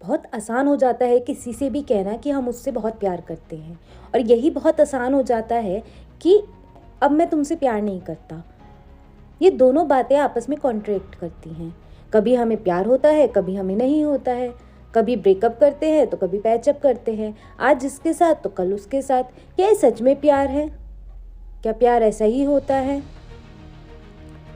बहुत आसान हो जाता है किसी से भी कहना कि हम उससे बहुत प्यार करते हैं, और यही बहुत आसान हो जाता है कि अब मैं तुमसे प्यार नहीं करता। ये दोनों बातें आपस में कॉन्ट्रैक्ट करती हैं। कभी हमें प्यार होता है, कभी हमें नहीं होता है। कभी ब्रेकअप करते हैं तो कभी पैचअप करते हैं, आज इसके साथ तो कल उसके साथ। क्या ये सच में प्यार है? क्या प्यार ऐसा ही होता है?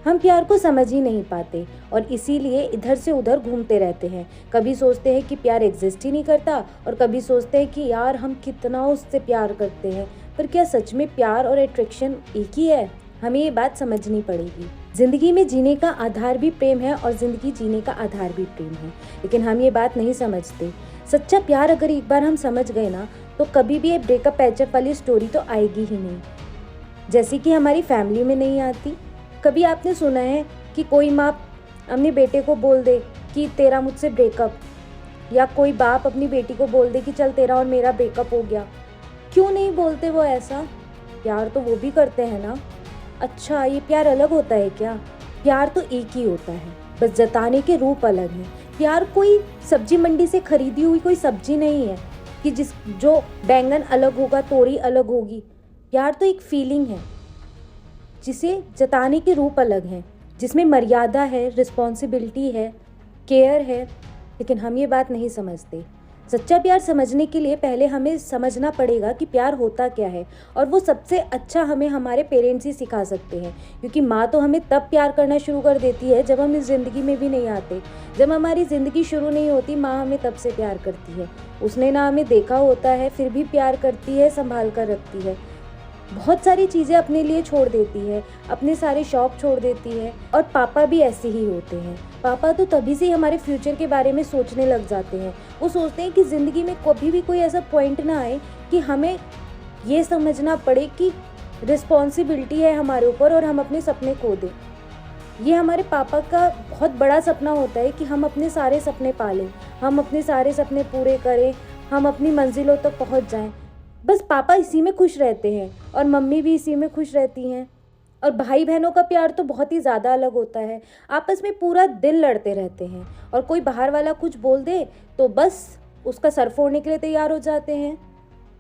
हम प्यार को समझ ही नहीं पाते और इसीलिए इधर से उधर घूमते रहते हैं। कभी सोचते हैं कि प्यार एग्जिस्ट ही नहीं करता, और कभी सोचते हैं कि यार हम कितना उससे प्यार करते हैं। पर क्या सच में प्यार और अट्रैक्शन एक ही है? हमें ये बात समझनी पड़ेगी। जिंदगी में जीने का आधार भी प्रेम है और जिंदगी जीने का आधार भी प्रेम है, लेकिन हम ये बात नहीं समझते। सच्चा प्यार अगर एक बार हम समझ गए ना, तो कभी भी ये ब्रेकअप पैचअप वाली स्टोरी तो आएगी ही नहीं, जैसे कि हमारी फैमिली में नहीं आती। कभी आपने सुना है कि कोई माँ अपने बेटे को बोल दे कि तेरा मुझसे ब्रेकअप, या कोई बाप अपनी बेटी को बोल दे कि चल तेरा और मेरा ब्रेकअप हो गया? क्यों नहीं बोलते वो ऐसा? प्यार तो वो भी करते हैं ना। अच्छा, ये प्यार अलग होता है क्या? प्यार तो एक ही होता है, बस जताने के रूप अलग हैं। प्यार कोई सब्जी मंडी से खरीदी हुई कोई सब्जी नहीं है कि जो बैंगन अलग होगा, तोरी अलग होगी। प्यार तो एक फीलिंग है जिसे जताने के रूप अलग हैं, जिसमें मर्यादा है, रिस्पॉन्सिबिलिटी है, केयर है, लेकिन हम ये बात नहीं समझते। सच्चा प्यार समझने के लिए पहले हमें समझना पड़ेगा कि प्यार होता क्या है, और वो सबसे अच्छा हमें हमारे पेरेंट्स ही सिखा सकते हैं, क्योंकि माँ तो हमें तब प्यार करना शुरू कर देती है जब हम इस ज़िंदगी में भी नहीं आते। जब हमारी ज़िंदगी शुरू नहीं होती, माँ हमें तब से प्यार करती है। उसने ना हमें देखा होता है, फिर भी प्यार करती है, संभाल कर रखती है। बहुत सारी चीज़ें अपने लिए छोड़ देती है, अपने सारे शौक छोड़ देती है। और पापा भी ऐसे ही होते हैं। पापा तो तभी से हमारे फ्यूचर के बारे में सोचने लग जाते हैं। वो सोचते हैं कि ज़िंदगी में कभी भी कोई ऐसा पॉइंट ना आए कि हमें ये समझना पड़े कि रिस्पॉन्सिबिलिटी है हमारे ऊपर और हम अपने सपने खो दें। ये हमारे पापा का बहुत बड़ा सपना होता है कि हम अपने सारे सपने पालें, हम अपने सारे सपने पूरे करें, हम अपनी मंजिलों तक पहुंच जाएं। बस पापा इसी में खुश रहते हैं और मम्मी भी इसी में खुश रहती हैं। और भाई बहनों का प्यार तो बहुत ही ज़्यादा अलग होता है। आपस में पूरा दिन लड़ते रहते हैं, और कोई बाहर वाला कुछ बोल दे तो बस उसका सर फोड़ने के लिए तैयार हो जाते हैं।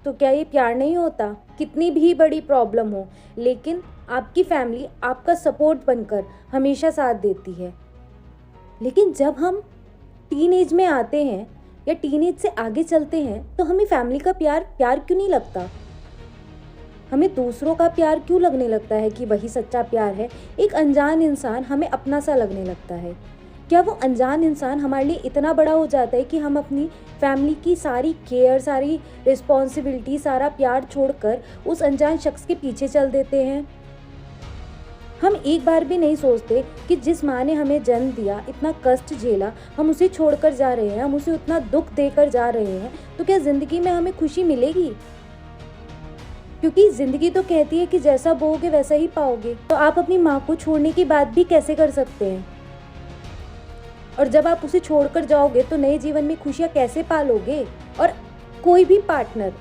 तो क्या ये प्यार नहीं होता? कितनी भी बड़ी प्रॉब्लम हो, लेकिन आपकी फैमिली आपका सपोर्ट बनकर हमेशा साथ देती है। लेकिन जब हम टीन एज में आते हैं या टीनेज से आगे चलते हैं, तो हमें फैमिली का प्यार क्यों नहीं लगता? हमें दूसरों का प्यार क्यों लगने लगता है कि वही सच्चा प्यार है? एक अनजान इंसान हमें अपना सा लगने लगता है। क्या वो अनजान इंसान हमारे लिए इतना बड़ा हो जाता है कि हम अपनी फैमिली की सारी केयर, सारी रिस्पॉन्सिबिलिटी, सारा प्यार छोड़कर उस अनजान शख्स के पीछे चल देते हैं? हम एक बार भी नहीं सोचते कि जिस माँ ने हमें जन्म दिया, इतना कष्ट झेला, हम उसे छोड़कर जा रहे हैं, हम उसे उतना दुख देकर जा रहे हैं, तो क्या ज़िंदगी में हमें खुशी मिलेगी? क्योंकि ज़िंदगी तो कहती है कि जैसा बोओगे वैसा ही पाओगे। तो आप अपनी माँ को छोड़ने की बात भी कैसे कर सकते हैं? और जब आप उसे छोड़कर जाओगे तो नए जीवन में खुशियाँ कैसे पालोगे? और कोई भी पार्टनर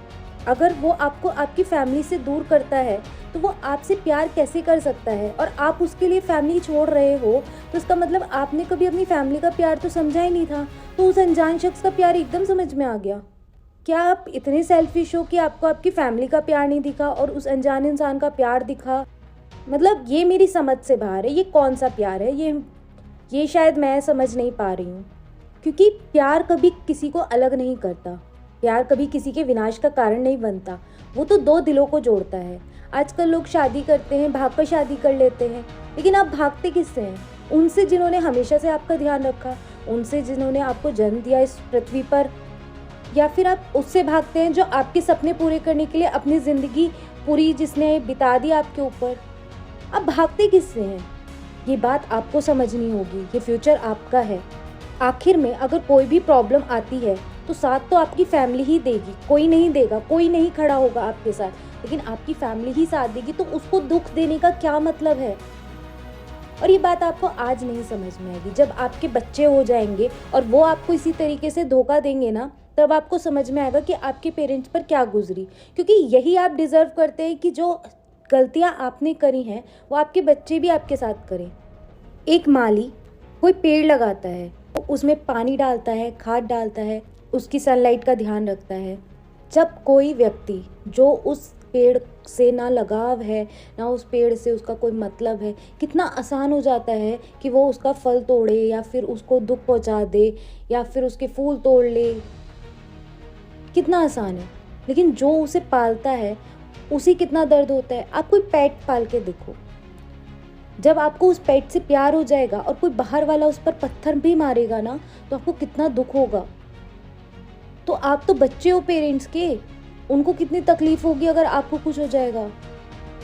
अगर वो आपको आपकी फैमिली से दूर करता है, तो वो आपसे प्यार कैसे कर सकता है? और आप उसके लिए फैमिली छोड़ रहे हो, तो इसका मतलब आपने कभी अपनी फैमिली का प्यार तो समझा ही नहीं था, तो उस अनजान शख्स का प्यार एकदम समझ में आ गया। क्या आप इतने सेल्फिश हो कि आपको आपकी फैमिली का प्यार नहीं दिखा और उस अनजान इंसान का प्यार दिखा? मतलब ये मेरी समझ से बाहर है। ये कौन सा प्यार है? ये शायद मैं समझ नहीं पा रही हूँ। क्योंकि प्यार कभी किसी को अलग नहीं करता, प्यार कभी किसी के विनाश का कारण नहीं बनता। वो तो दो दिलों को जोड़ता है। आजकल लोग शादी करते हैं, भागकर शादी कर लेते हैं, लेकिन आप भागते किससे हैं? उनसे जिन्होंने हमेशा से आपका ध्यान रखा, उनसे जिन्होंने आपको जन्म दिया इस पृथ्वी पर, या फिर आप उससे भागते हैं जो आपके सपने पूरे करने के लिए अपनी ज़िंदगी पूरी जिसने बिता दी आपके ऊपर? आप भागते किससे हैं? ये बात आपको समझनी होगी। ये फ्यूचर आपका है। आखिर में अगर कोई भी प्रॉब्लम आती है तो साथ तो आपकी फैमिली ही देगी, कोई नहीं देगा, कोई नहीं खड़ा होगा आपके साथ, लेकिन आपकी फैमिली ही साथ देगी। तो उसको दुख देने का क्या मतलब है? और ये बात आपको आज नहीं समझ में आएगी। जब आपके बच्चे हो जाएंगे और वो आपको इसी तरीके से धोखा देंगे ना, तब आपको समझ में आएगा कि आपके पेरेंट्स पर क्या गुजरी। क्योंकि यही आप डिज़र्व करते हैं कि जो गलतियाँ आपने करी हैं वो आपके बच्चे भी आपके साथ करें। एक माली कोई पेड़ लगाता है, उसमें पानी डालता है, खाद डालता है, उसकी सनलाइट का ध्यान रखता है। जब कोई व्यक्ति जो उस पेड़ से ना लगाव है, ना उस पेड़ से उसका कोई मतलब है, कितना आसान हो जाता है कि वो उसका फल तोड़े या फिर उसको दुख पहुंचा दे या फिर उसके फूल तोड़ ले, कितना आसान है। लेकिन जो उसे पालता है उसी कितना दर्द होता है। आप कोई पेट पाल के देखो, जब आपको उस पेट से प्यार हो जाएगा और कोई बाहर वाला उस पर पत्थर भी मारेगा ना, तो आपको कितना दुख होगा। तो आप तो बच्चे हो पेरेंट्स के, उनको कितनी तकलीफ होगी अगर आपको कुछ हो जाएगा।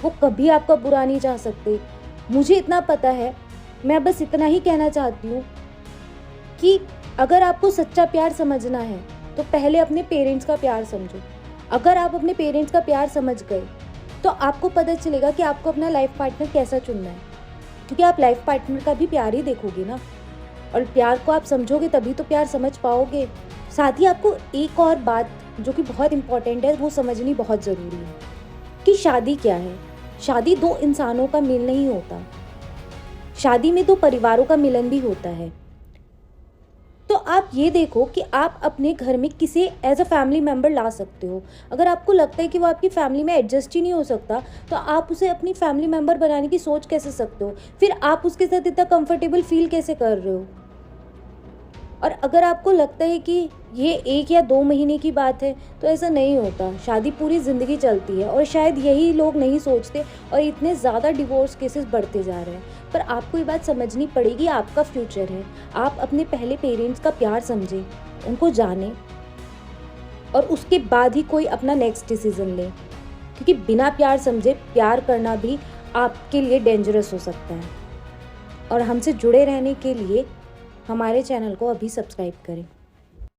वो कभी आपका बुरा नहीं चाह सकते। मुझे इतना पता है, मैं बस इतना ही कहना चाहती हूँ कि अगर आपको सच्चा प्यार समझना है तो पहले अपने पेरेंट्स का प्यार समझो। अगर आप अपने पेरेंट्स का प्यार समझ गए तो आपको पता चलेगा कि आपको अपना लाइफ पार्टनर कैसा चुनना है, क्योंकि आप लाइफ पार्टनर का भी प्यार ही देखोगे ना, और प्यार को आप समझोगे तभी तो प्यार समझ पाओगे। साथ ही आपको एक और बात जो कि बहुत इम्पॉर्टेंट है वो समझनी बहुत ज़रूरी है कि शादी क्या है। शादी दो इंसानों का मेल नहीं होता, शादी में दो परिवारों का मिलन भी होता है। तो आप ये देखो कि आप अपने घर में किसे एज अ फैमिली मेम्बर ला सकते हो। अगर आपको लगता है कि वो आपकी फैमिली में एडजस्ट ही नहीं हो सकता, तो आप उसे अपनी फैमिली मेम्बर बनाने की सोच कैसे सकते हो? फिर आप उसके साथ इतना कंफर्टेबल फील कैसे कर रहे हो? और अगर आपको लगता है कि ये 1 या 2 महीने की बात है, तो ऐसा नहीं होता। शादी पूरी ज़िंदगी चलती है और शायद यही लोग नहीं सोचते और इतने ज़्यादा डिवोर्स केसेस बढ़ते जा रहे हैं। पर आपको ये बात समझनी पड़ेगी, आपका फ्यूचर है। आप अपने पहले पेरेंट्स का प्यार समझें, उनको जानें और उसके बाद ही कोई अपना नेक्स्ट डिसीज़न लें, क्योंकि बिना प्यार समझे प्यार करना भी आपके लिए डेंजरस हो सकता है। और हमसे जुड़े रहने के लिए हमारे चैनल को अभी सब्सक्राइब करें।